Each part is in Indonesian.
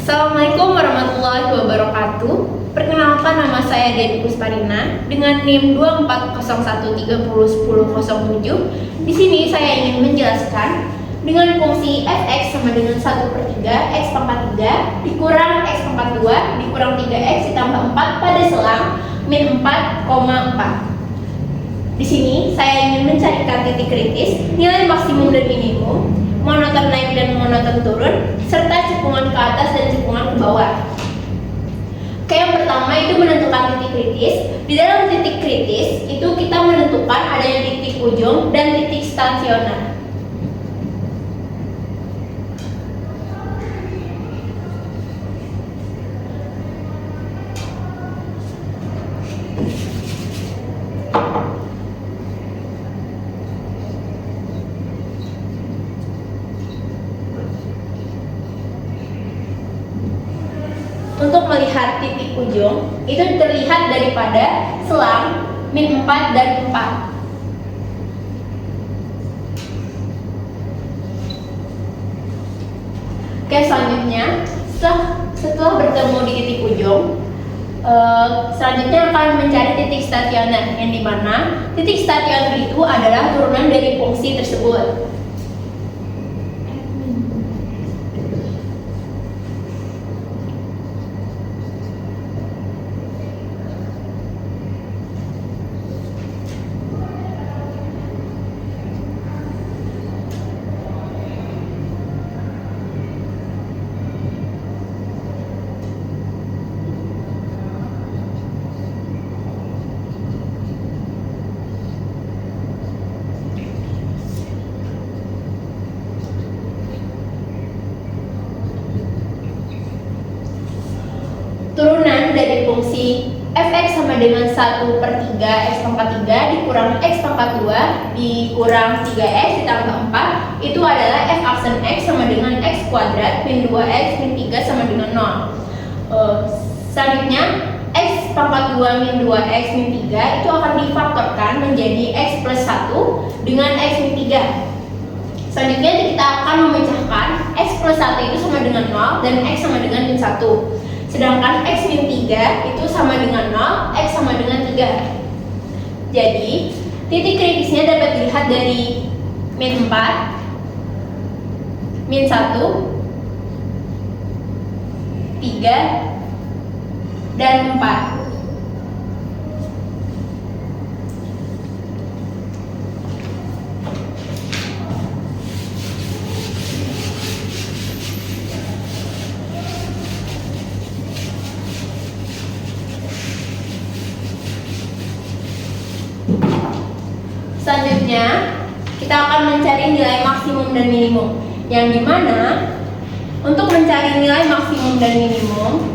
Assalamualaikum warahmatullahi wabarakatuh. Perkenalkan, nama saya Devi Pusparina dengan NIM 2401301007. Di sini saya ingin menjelaskan dengan fungsi fx sama dengan 1/3 x pangkat 3 dikurang x pangkat 2 dikurang 3x ditambah 4 pada selang min 4,4. Di sini saya ingin mencarikan titik kritis, nilai maksimum dan minimum, monoton naik dan monoton turun, serta cekungan ke atas dan cekungan ke bawah. Oke, yang pertama itu menentukan titik kritis. Di dalam titik kritis itu kita menentukan adanya titik ujung dan titik stasioner. Untuk melihat titik ujung itu terlihat daripada selang min 4 dan 4. Oke, selanjutnya setelah bertemu di titik ujung, selanjutnya akan mencari titik stasioner, yang dimana titik stasioner itu adalah turunan dari fungsi tersebut. Turunan dari fungsi fx sama dengan 1/3 x pangkat 3 dikurang x pangkat 2 dikurang 3x ditambah 4 itu adalah f aksen x sama dengan x kuadrat min 2x min 3 sama dengan 0. Selanjutnya x pangkat 2 min 2x min 3 itu akan difaktorkan menjadi x plus 1 dengan x min 3. Selanjutnya kita akan memecahkan x plus 1 itu sama dengan 0 dan x sama dengan min 1. Sedangkan x min 3 itu sama dengan 0, x sama dengan 3. Jadi, titik kritisnya dapat dilihat dari min 4, min 1, 3, dan 4. Selanjutnya, kita akan mencari nilai maksimum dan minimum, yang dimana untuk mencari nilai maksimum dan minimum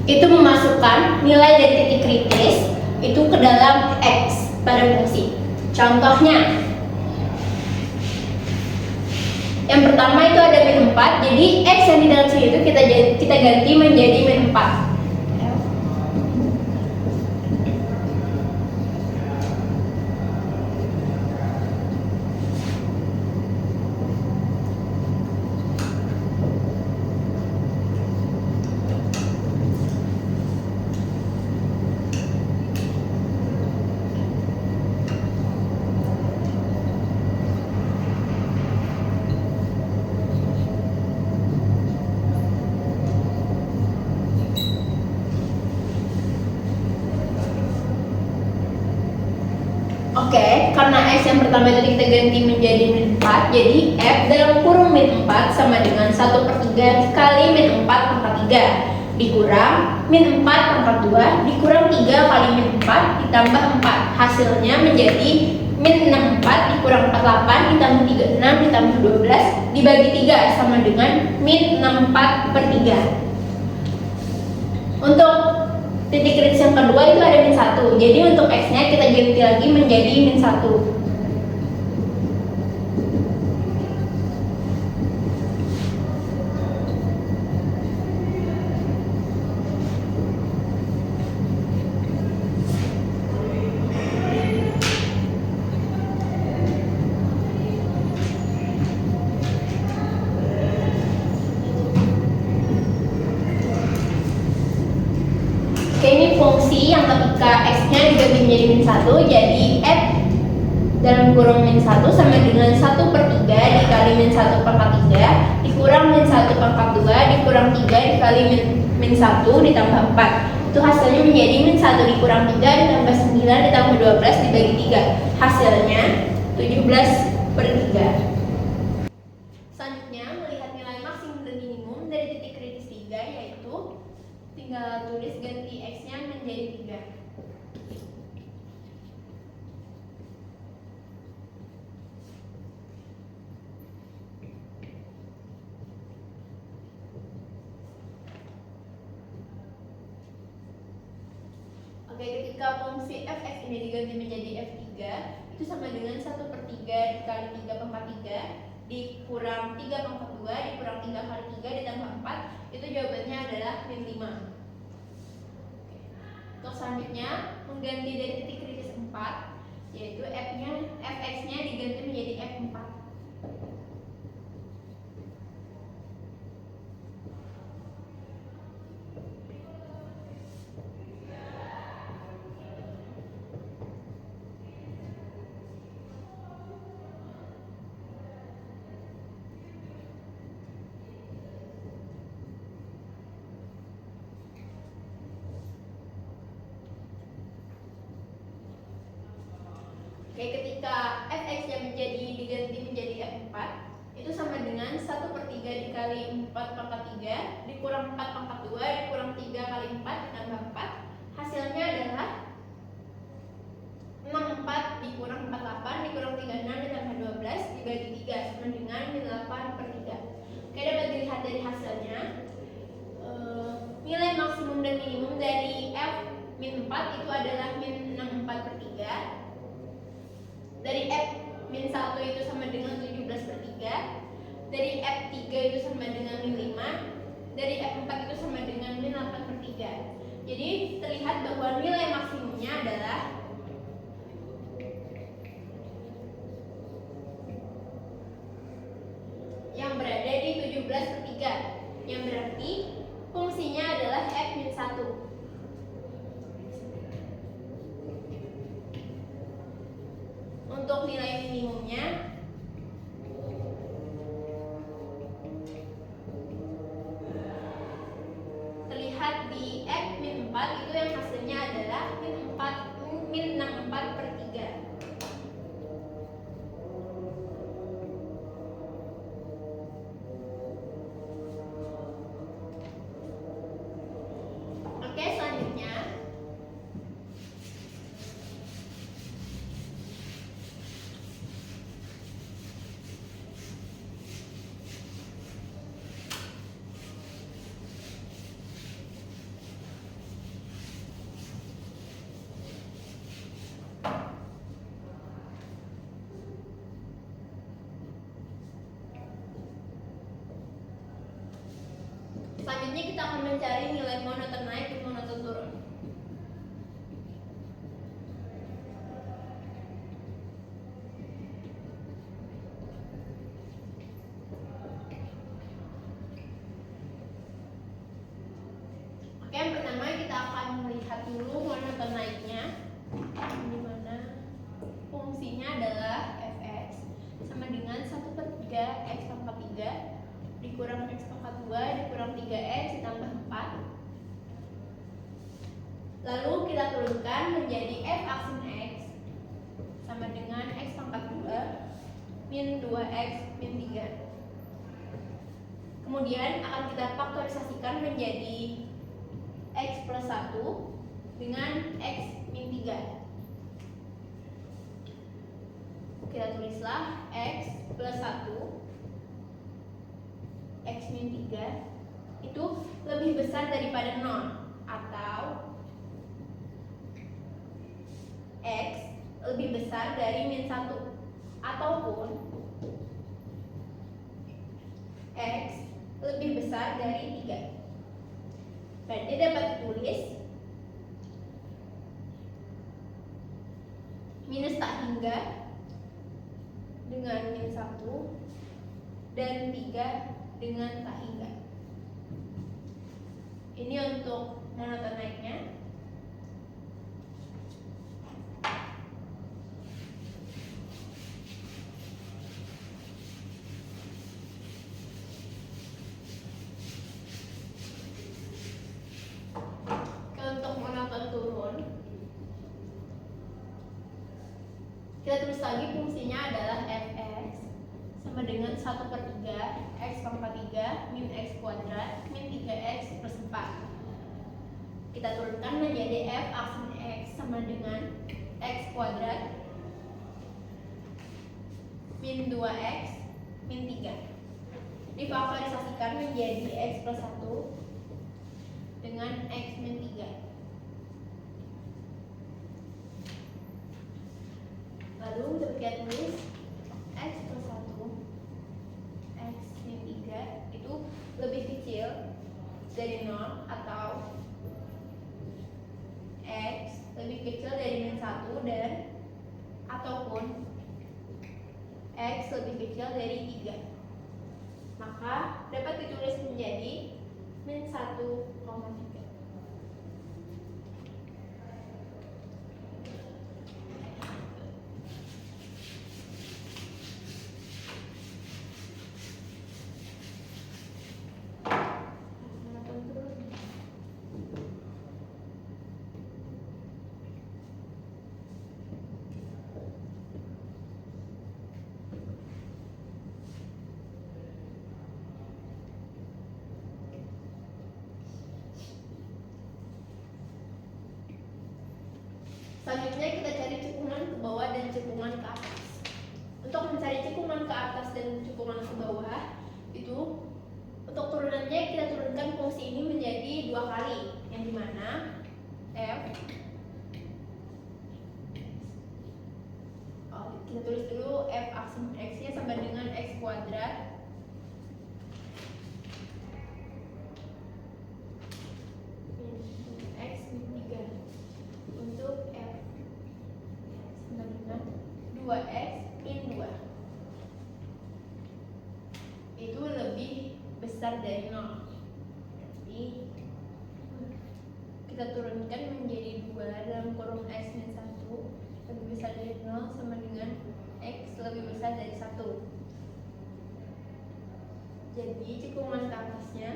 itu memasukkan nilai dari titik kritis itu ke dalam x pada fungsi. Contohnya, yang pertama itu ada min 4, jadi x yang di dalam sini itu kita ganti menjadi min 4. Oke, karena x yang pertama itu kita ganti menjadi min 4, jadi f dalam kurung min 4 sama dengan 1/3 kali min 4 pangkat 3 dikurang min 4 pangkat 2 dikurang 3 kali min 4 ditambah 4. Hasilnya menjadi min 64 dikurang 48 ditambah 36 ditambah 12 dibagi 3 sama dengan min 64/3. Untuk titik kritis yang kedua itu ada min 1. Jadi untuk x nya kita ganti lagi menjadi min 1. ketika X-nya diganti menjadi min 1, jadi F dalam kurung min 1 sama dengan 1/3 dikali min 1 pangkat 3 dikurang min 1 pangkat 2 dikurang 3 dikali min 1 ditambah 4. Itu hasilnya menjadi min 1 dikurang 3 ditambah 9 ditambah 12 dibagi 3. Hasilnya 17/3. Selanjutnya, melihat nilai maksimum dan minimum dari titik kritis 3, yaitu tinggal tulis ganti X-nya menjadi 3. Oke, ketika fungsi fx ini diganti menjadi f3, itu sama dengan 1/3 dikali 3 pangkat 3 dikurang 3 pangkat 2 dikurang 3 kali 3 ditambah 4. Itu jawabannya adalah min 5. Untuk selanjutnya, mengganti dari titik kritis 4, yaitu fx-nya diganti menjadi f4. Oke, ketika fx yang diganti menjadi f4, itu sama dengan 1/3 dikali 4 pangkat 3 dikurang 4 pangkat 2 dikurang 3 kali 4 ditambah 4. Hasilnya adalah 64 dikurang 48 dikurang 36 ditambah 12 dibagi 3 sama dengan min 8/3. Oke, dapat dilihat dari hasilnya, nilai maksimum dan minimum dari f min 4 itu adalah min 64/3. Dari f min 1 itu sama dengan 17/3. Dari f3 itu sama dengan min 5. Dari f4 itu sama dengan min 8/3. Jadi terlihat bahwa nilai maksimumnya adalah yang berada di 17/3, yang berarti fungsinya adalah f min 1. Untuk nilai minimumnya, terlihat di f min 4 itu yang hasilnya adalah min 64/3. Oke, selanjutnya kita akan mencari nilai monoton naik dan monoton turun. Oke, yang pertama kita akan melihat dulu monoton naiknya, di mana fungsinya adalah fx sama dengan 1/3 x pangkat 3 dikurang x pangkat 2 dikurang 3x ditambah 4. Lalu kita turunkan menjadi f aksin x sama dengan x pangkat 2 min 2x min 3. Kemudian akan kita faktorisasikan menjadi x plus 1 dengan x min 3. Kita tulislah x plus 1 x min 3 itu lebih besar daripada 0, atau x lebih besar dari min 1, ataupun x lebih besar dari 3. Berarti dapat ditulis minus tak hingga dengan min 1 dan 3 dengan tak hingga. Ini untuk monoton naiknya. Kita tulis lagi fungsinya adalah fx sama dengan 1/3 x pangkat 3 min x kuadrat min 3x plus 4. Kita turunkan menjadi f aksen x sama dengan x kuadrat min 2x min 3. Difaktorisasikan menjadi x plus 1 dengan x min 3. Lalu untuk kita tulis x plus 1 x min 3 itu lebih kecil dari 0 atau x lebih kecil dari min 1 dan ataupun x lebih kecil dari 3. Maka dapat ditulis menjadi min 1,3. Selanjutnya kita cari cekungan ke bawah dan cekungan ke atas. Untuk mencari cekungan ke atas dan cekungan ke bawah itu untuk turunannya kita turunkan fungsi ini menjadi 2 kali, yang dimana kita tulis dulu f aksen x nya sama dengan x kuadrat x min 3 untuk f sama dengan 2x min 2 itu lebih besar dari 0. Jadi kita turunkan menjadi 2 dalam kurung x min 1 lebih besar dari 0 sama dengan x lebih besar dari 1. Jadi cekungan ke atasnya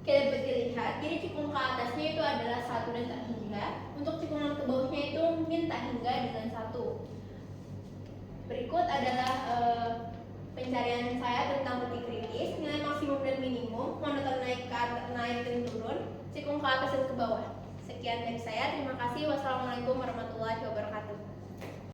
kita dapat dilihat, jadi cekungan ke atasnya itu adalah 1 dan tak hingga. Untuk cekungan ke bawahnya itu min tak hingga dengan 1. Berikut adalah pencarian saya tentang titik kritis, nilai maksimum dan minimum, monoton naik dan turun, cekungan ke atas dan ke bawah. Sekian dari saya, terima kasih. Wassalamualaikum warahmatullahi wabarakatuh.